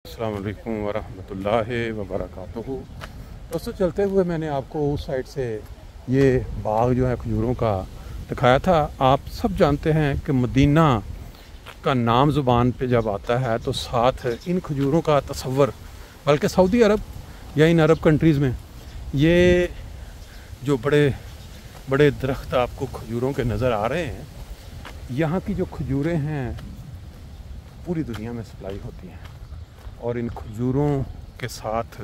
अस्सलाम वालेकुम वरहमतुल्लाहि वबरकातुहू। दोस्तों, चलते हुए मैंने आपको उस साइड से ये बाग जो है खजूरों का दिखाया था। आप सब जानते हैं कि मदीना का नाम ज़ुबान पे जब आता है तो साथ इन खजूरों का तसव्वुर, बल्कि सऊदी अरब या इन अरब कंट्रीज़ में ये जो बड़े बड़े दरख्त आपको खजूरों के नज़र आ रहे हैं, यहाँ की जो खजूरें हैं पूरी दुनिया में सप्लाई होती हैं। और इन खजूरों के साथ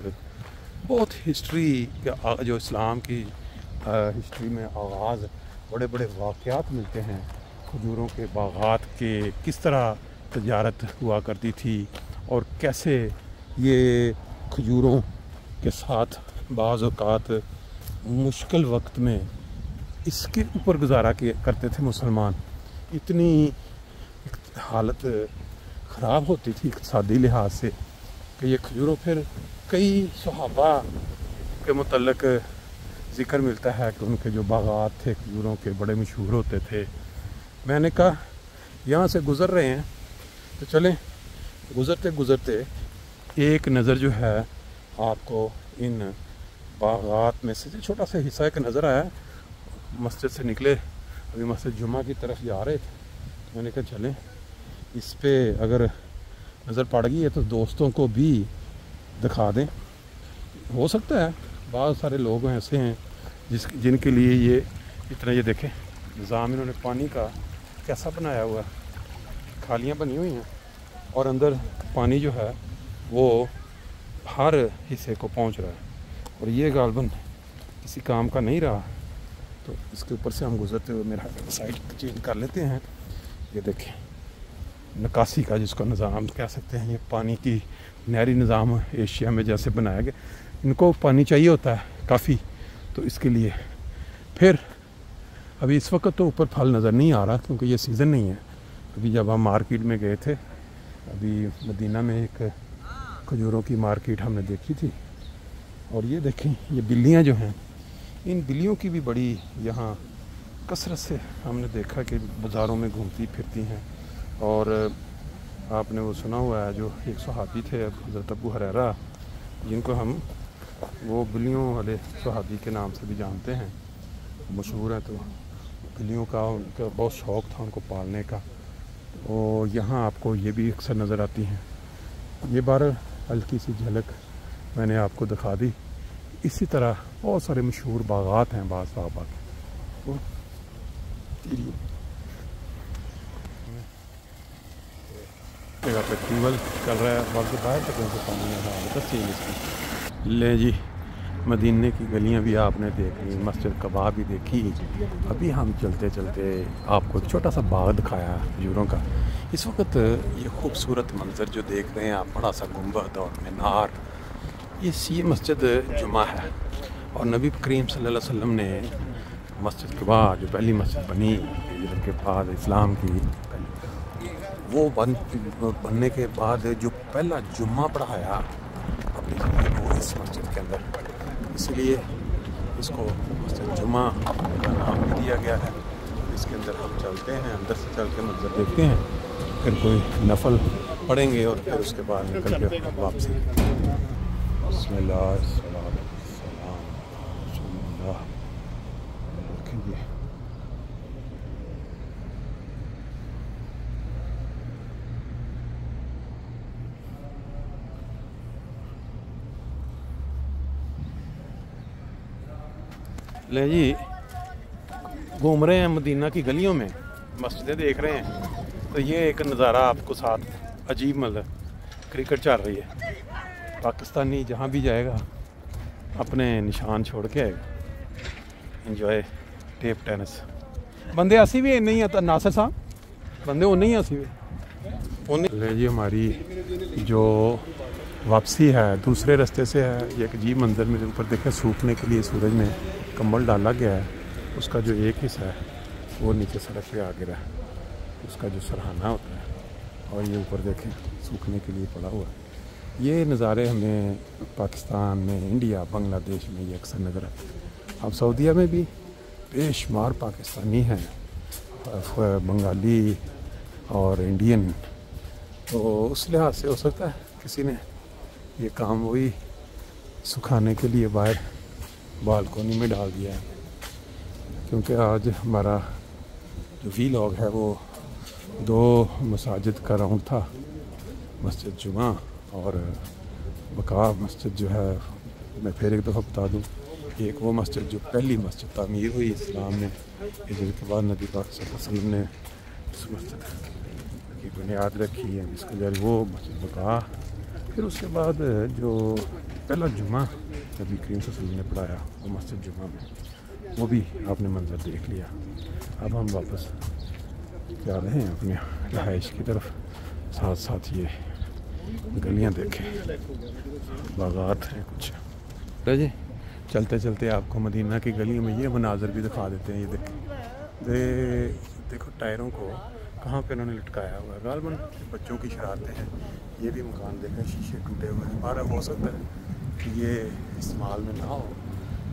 बहुत हिस्ट्री के जो इस्लाम की हिस्ट्री में आगाज़ बड़े बड़े वाक़यात मिलते हैं। खजूरों के बागात के किस तरह तजारत हुआ करती थी और कैसे ये खजूरों के साथ बाज़ औक़ात मुश्किल वक्त में इसके ऊपर गुजारा करते थे मुसलमान। इतनी हालत ख़राब होती थी इक़्तिसादी लिहाज से कि ये खजूरों, फिर कई सहाबा के मुतल्लिक़ ज़िक्र मिलता है कि उनके जो बागात थे खजूरों के बड़े मशहूर होते थे। मैंने कहा यहाँ से गुज़र रहे हैं तो चलें, गुज़रते गुज़रते एक नज़र जो है आपको इन बागात में से छोटा सा हिस्सा एक नज़र आया। मस्जिद से निकले, अभी मस्जिद जुमा की तरफ जा रहे थे। मैंने कहा चलें, इस पे अगर नज़र पड़ गई है तो दोस्तों को भी दिखा दें। हो सकता है बहुत सारे लोग ऐसे हैं जिनके लिए ये इतना, ये देखें निज़ाम इन्होंने पानी का कैसा बनाया हुआ है। खालियाँ बनी हुई हैं और अंदर पानी जो है वो हर हिस्से को पहुंच रहा है और ये गालबन किसी काम का नहीं रहा। तो इसके ऊपर से हम गुज़रते हुए मेरा साइड चेंज कर लेते हैं। ये देखें निकासी का जिसको निज़ाम कह सकते हैं, ये पानी की नहरी निज़ाम एशिया में जैसे बनाया गया। इनको पानी चाहिए होता है काफ़ी, तो इसके लिए फिर अभी इस वक्त तो ऊपर फल नज़र नहीं आ रहा क्योंकि ये सीज़न नहीं है। अभी जब हम मार्केट में गए थे, अभी मदीना में एक खजूरों की मार्केट हमने देखी थी। और ये देखें ये बिल्लियाँ जो हैं, इन बिल्लियों की भी बड़ी यहाँ कसरत से हमने देखा कि बाज़ारों में घूमती फिरती हैं। और आपने वो सुना हुआ है जो एक सहाबी थे हज़रत अबू हुरैरा, जिनको हम वो बिल्लियों वाले सहाबी के नाम से भी जानते हैं, मशहूर है। तो बिल्लियों का उनका बहुत शौक़ था उनको पालने का। और यहाँ आपको ये भी अक्सर नज़र आती हैं। ये बार हल्की सी झलक मैंने आपको दिखा दी। इसी तरह बहुत सारे मशहूर बागात हैं बाज़ साहबा के। जगह पे ट्यूबवेल चल रहा है, बाकी बाहर तक उनको पानी है। ले जी, मदीने की गलियां भी आपने देख ली, मस्जिद कबा भी देखी। अभी हम चलते चलते आपको एक छोटा सा बाग दिखाया खजूरों का। इस वक्त ये खूबसूरत मंजर जो देख रहे हैं आप, बड़ा सा गुंबद और मीनार, ये मस्जिद जुमा है। और नबी करीम सल्लल्लाहु अलैहि वसल्लम ने मस्जिद के बाद जो पहली मस्जिद बनी हिजरत के बाद इस्लाम की, वो बनने के बाद जो पहला जुम्मा पढ़ाया अपनी ज़िंदगी को इस मस्जिद के अंदर, इसलिए इसको मस्जिद जुमा का नाम भी दिया गया है। इसके अंदर हम चलते हैं, अंदर से चल के मंजर देखते हैं, फिर कोई नफल पढ़ेंगे और फिर उसके बाद निकल के वापसी। बिस्मिल्लाह। ले जी, घूम रहे हैं मदीना की गलियों में, मस्जिदें देख रहे हैं। तो ये एक नज़ारा आपको साथ अजीब मतलब क्रिकेट चल रही है। पाकिस्तानी जहाँ भी जाएगा अपने निशान छोड़ के आएगा। Enjoy tape tennis. बंदे आसी भी नहीं आता नासिर साहब, बंदे वो नहीं आसी भी। ले जी, हमारी जो वापसी है दूसरे रास्ते से है। ये एक अजीब मंजर मेरे ऊपर देखें, सूखने के लिए सूरज में कंबल डाला गया है। उसका जो एक हिस्सा है वो नीचे सड़क पे आ गिरा है, उसका जो सरहाना होता है। और ये ऊपर देखें सूखने के लिए पड़ा हुआ है। ये नज़ारे हमें पाकिस्तान में, इंडिया, बांग्लादेश में ये अक्सर नज़र आते हैं। अब सऊदीया में भी बेशुमार पाकिस्तानी हैं, बंगाली और इंडियन। तो उस लिहाज से हो सकता है किसी ने ये काम वही सुखाने के लिए बाहर बालकोनी में डाल दिया है, क्योंकि आज हमारा जो वीलॉग है वो 2 मसाजिद का राउंड था, मस्जिद जुमा और बका मस्जिद जो है। मैं फिर एक दफ़ा बता दूँ, एक वो मस्जिद जो पहली मस्जिद तामीर हुई इस्लाम में हिजरत के बाद, नबी पाक सल्लल्लाहु अलैहि वसल्लम ने इस मस्जिद की बुनियाद रखी है, इसके जरिए वो मस्जिद बका। फिर उसके बाद जो पहला जुमा नबी करीम सल्लल्लाहु अलैहि वसल्लम ने पढ़ाया वो मस्जिद जुमा में, वो भी आपने मंजर देख लिया। अब हम वापस जा रहे हैं अपने रहाइश की तरफ, साथ साथ ये गलियां देखें, बागात हैं कुछ। तो जी चलते चलते आपको मदीना की गलियों में ये मनाजर भी दिखा देते हैं। ये देखें, देखो टायरों को कहाँ पे उन्होंने लटकाया हुआ है। गालबन बच्चों की शरारतें हैं। ये भी मकान देखें, शीशे टूटे हुए हैं। हमारा हो सकता है कि ये इस्तेमाल में ना हो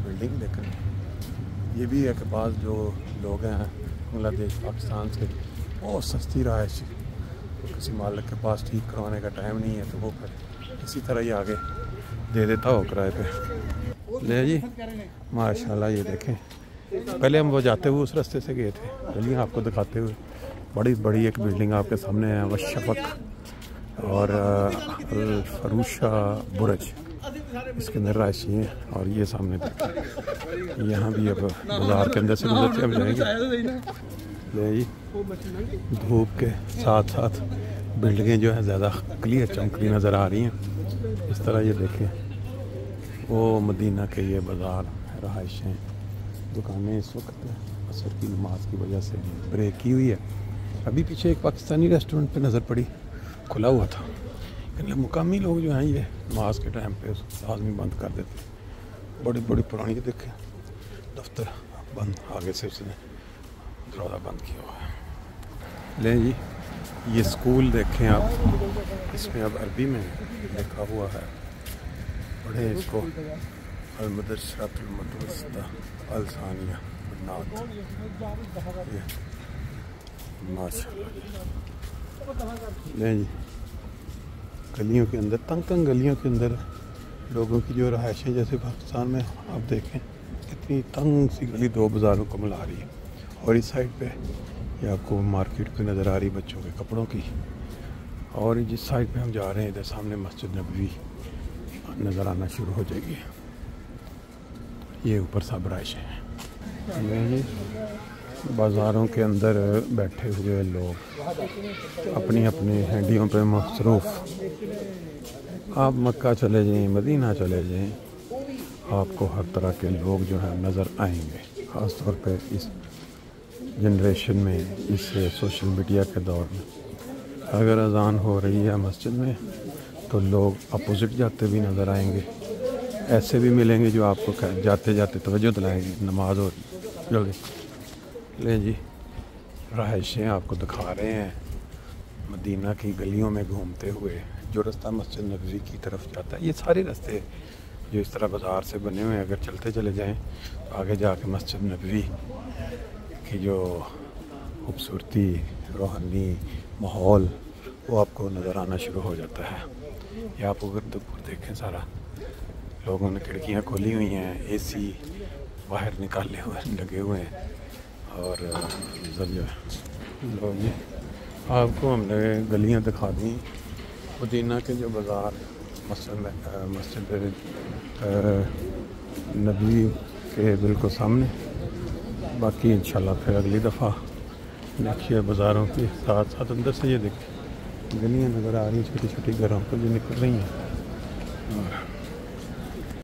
बिल्डिंग, लेकिन ये भी है कि बाद जो लोग हैं बांग्लादेश पाकिस्तान से, बहुत सस्ती रहायश, तो किसी मालिक के पास ठीक करवाने का टाइम नहीं है तो वो फिर इसी तरह ही आगे दे देता हो किराए पे। ले जी माशाल्लाह, ये देखें, पहले हम वो जाते हुए उस रास्ते से गए थे, चलिए आपको दिखाते हुए। बड़ी बड़ी एक बिल्डिंग आपके सामने है, वशफक और फरूशा बुरज, इसके अंदर राशि है। और ये सामने देखें, यहाँ भी अब बाज़ार के अंदर से गुजरते हम जाएंगे। ले जी, धूप के साथ साथ बिल्डिंगें जो है ज़्यादा क्लियर चमकती नज़र आ रही हैं। इस तरह ये देखें, वो मदीना के ये बाज़ार, रहाइशें, दुकानें इस वक्त असर की नमाज की वजह से ब्रेक की हुई है। अभी पीछे एक पाकिस्तानी रेस्टोरेंट पे नज़र पड़ी, खुला हुआ था, लेकिन मुकामी लोग जो हैं ये नमाज के टाइम पे लाजमी बंद कर देते। बड़ी बड़ी पुरानी देखें, दफ्तर बंद, आगे से उसने दरवाज़ा बंद किया हुआ है। लें जी, ये स्कूल देखें आप, इसमें अब अरबी में लिखा हुआ है, पढ़े इसको, अल-मदरसतुल मुतवस्सिता अल-सानिया नात। माशाल्लाह, नहीं जी, गलियों के अंदर, तंग तंग गलियों के अंदर लोगों की जो रहायशें, जैसे पाकिस्तान में आप देखें कितनी तंग सी गली 2 बाज़ारों को मिला रही है। और इस साइड पे ये आपको मार्केट पे नज़र आ रही बच्चों के कपड़ों की, और जिस साइड पे हम जा रहे हैं इधर सामने मस्जिद नबवी नज़र आना शुरू हो जाएगी। ये ऊपर सब रहायशें हैं। ये बाज़ारों के अंदर बैठे हुए लोग अपनी अपनी हैंडियों पे मसरूफ़। आप मक्का चले जाएं, मदीना चले जाएं, आपको हर तरह के लोग जो हैं नज़र आएंगे। ख़ास तौर पे इस जनरेशन में, इस सोशल मीडिया के दौर में, अगर अज़ान हो रही है मस्जिद में तो लोग अपोजिट जाते भी नज़र आएंगे। ऐसे भी मिलेंगे जो आपको जाते जाते तवज्जो दिलाएंगे, नमाज हो जल्दी। ले जी, रहायशें आपको दिखा रहे हैं मदीना की गलियों में घूमते हुए। जो रास्ता मस्जिद नबवी की तरफ जाता है, ये सारे रास्ते जो इस तरह बाज़ार से बने हुए हैं, अगर चलते चले जाएं तो आगे जाके मस्जिद नबवी की जो खूबसूरती, रूहानी माहौल, वो आपको नज़र आना शुरू हो जाता है। या आप अगर दूर देखें, सारा लोगों ने खिड़कियाँ खोली हुई हैं, एसी बाहर निकाले हुए लगे हुए हैं। और जो लोग जी, आपको हमने गलियाँ दिखा दी मदीना के, जो बाज़ार मस्जिद नबी के बिल्कुल सामने। बाकी इंशाल्लाह फिर अगली दफ़ा देखिए बाज़ारों के साथ साथ अंदर से ये देखिए गलियाँ नज़र आ रही हैं, छोटी छोटी घरों पर जो निकल रही हैं।